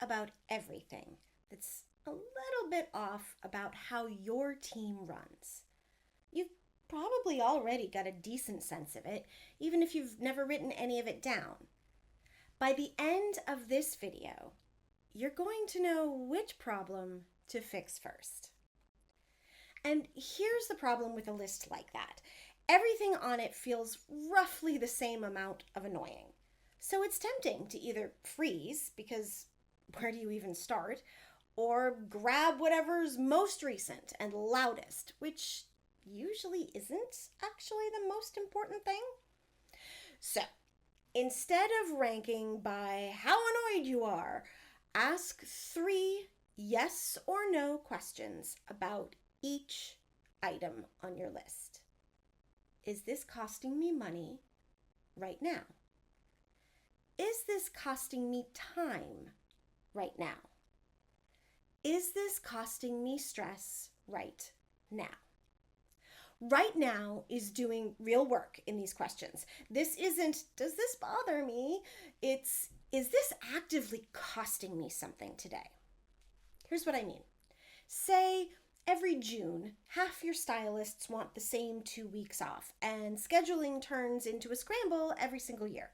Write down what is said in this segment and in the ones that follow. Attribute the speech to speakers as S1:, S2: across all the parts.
S1: about everything that's a little bit off about how your team runs. You've probably already got a decent sense of it, even if you've never written any of it down. By the end of this video, you're going to know which problem to fix first. And here's the problem with a list like that. Everything on it feels roughly the same amount of annoying. So it's tempting to either freeze, because where do you even start, or grab whatever's most recent and loudest, which usually isn't actually the most important thing. So instead of ranking by how annoyed you are, ask 3 yes or no questions about each item on your list. Is this costing me money right now? Is this costing me time right now? Is this costing me stress right now? Right now is doing real work in these questions. This isn't, does this bother me? It's, is this actively costing me something today? Here's what I mean. Say every June, half your stylists want the same 2 weeks off, and scheduling turns into a scramble every single year.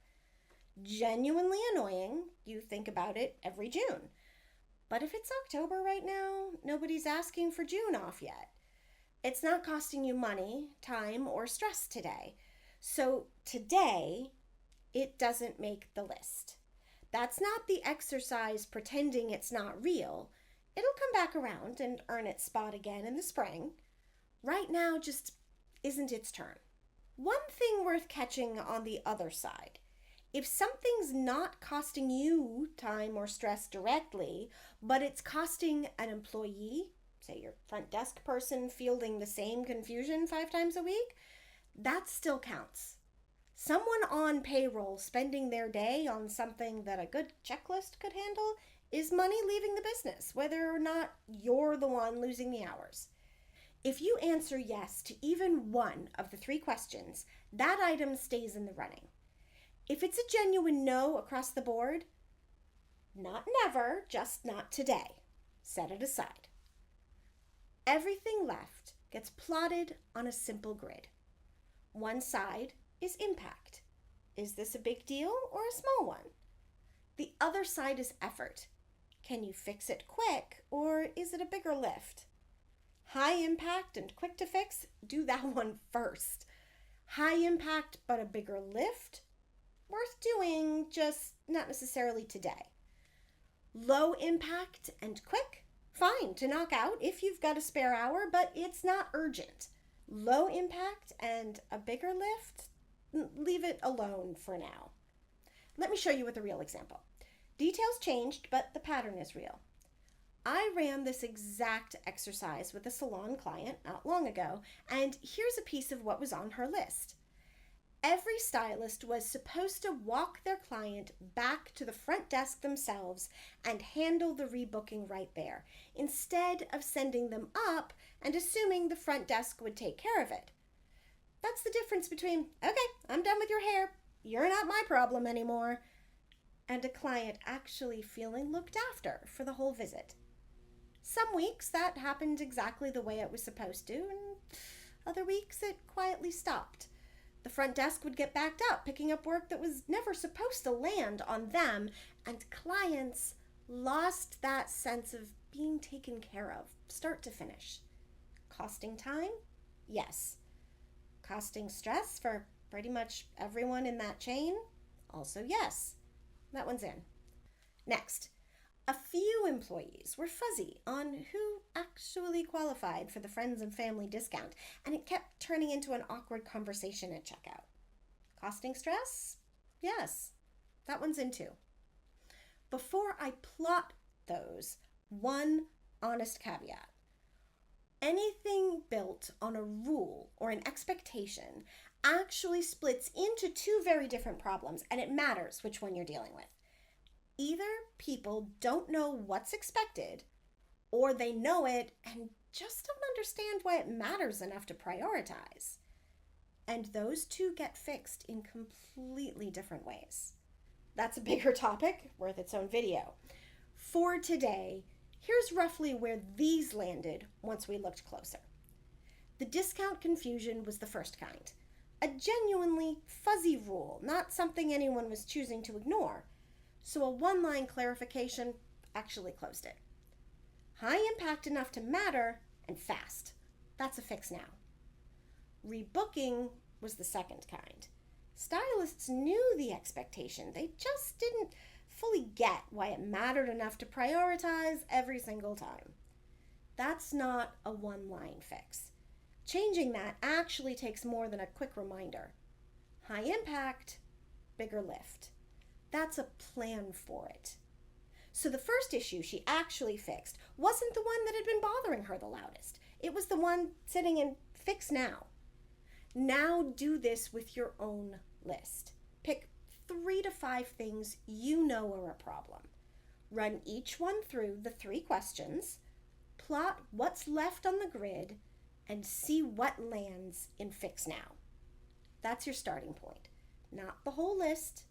S1: Genuinely annoying, you think about it every June. But if it's October right now, nobody's asking for June off yet. It's not costing you money, time, or stress today. So today, it doesn't make the list. That's not the exercise pretending it's not real. It'll come back around and earn its spot again in the spring. Right now just isn't its turn. One thing worth catching on the other side. If something's not costing you time or stress directly, but it's costing an employee, say your front desk person fielding the same confusion 5 times a week, that still counts. Someone on payroll spending their day on something that a good checklist could handle is money leaving the business, whether or not you're the one losing the hours. If you answer yes to even one of the 3 questions, that item stays in the running. If it's a genuine no across the board, not never, just not today. Set it aside. Everything left gets plotted on a simple grid. One side is impact. Is this a big deal or a small one? The other side is effort. Can you fix it quick, or is it a bigger lift? High impact and quick to fix, do that one first. High impact but a bigger lift, worth doing, just not necessarily today. Low impact and quick, fine to knock out if you've got a spare hour, but it's not urgent. Low impact and a bigger lift, leave it alone for now. Let me show you with a real example. Details changed, but the pattern is real. I ran this exact exercise with a salon client not long ago, and here's a piece of what was on her list. Every stylist was supposed to walk their client back to the front desk themselves and handle the rebooking right there, instead of sending them up and assuming the front desk would take care of it. That's the difference between, okay, I'm done with your hair, you're not my problem anymore, and a client actually feeling looked after for the whole visit. Some weeks that happened exactly the way it was supposed to, and other weeks it quietly stopped. The front desk would get backed up, picking up work that was never supposed to land on them, and clients lost that sense of being taken care of, start to finish. Costing time? Yes. Costing stress for pretty much everyone in that chain? Also yes. That one's in. Next, a few employees were fuzzy on who actually qualified for the friends and family discount, and it kept turning into an awkward conversation at checkout. Costing stress? Yes, that one's in too. Before I plot those, one honest caveat. Anything built on a rule or an expectation actually splits into 2 very different problems, and it matters which one you're dealing with. Either people don't know what's expected, or they know it and just don't understand why it matters enough to prioritize. And those 2 get fixed in completely different ways. That's a bigger topic, worth its own video. For today, here's roughly where these landed once we looked closer. The discount confusion was the first kind. A genuinely fuzzy rule, not something anyone was choosing to ignore. So a one-line clarification actually closed it. High impact enough to matter and fast. That's a fix now. Rebooking was the second kind. Stylists knew the expectation. They just didn't fully get why it mattered enough to prioritize every single time. That's not a one-line fix. Changing that actually takes more than a quick reminder. High impact, bigger lift. That's a plan for it. So the first issue she actually fixed wasn't the one that had been bothering her the loudest. It was the one sitting in fix now. Now do this with your own list. Pick 3 to 5 things you know are a problem. Run each one through the 3 questions, plot what's left on the grid, and see what lands in fix now. That's your starting point. Not the whole list,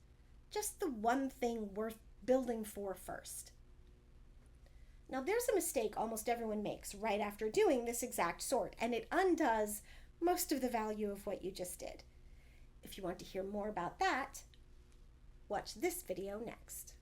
S1: just the one thing worth building for first. Now there's a mistake almost everyone makes right after doing this exact sort, and it undoes most of the value of what you just did. If you want to hear more about that, watch this video next.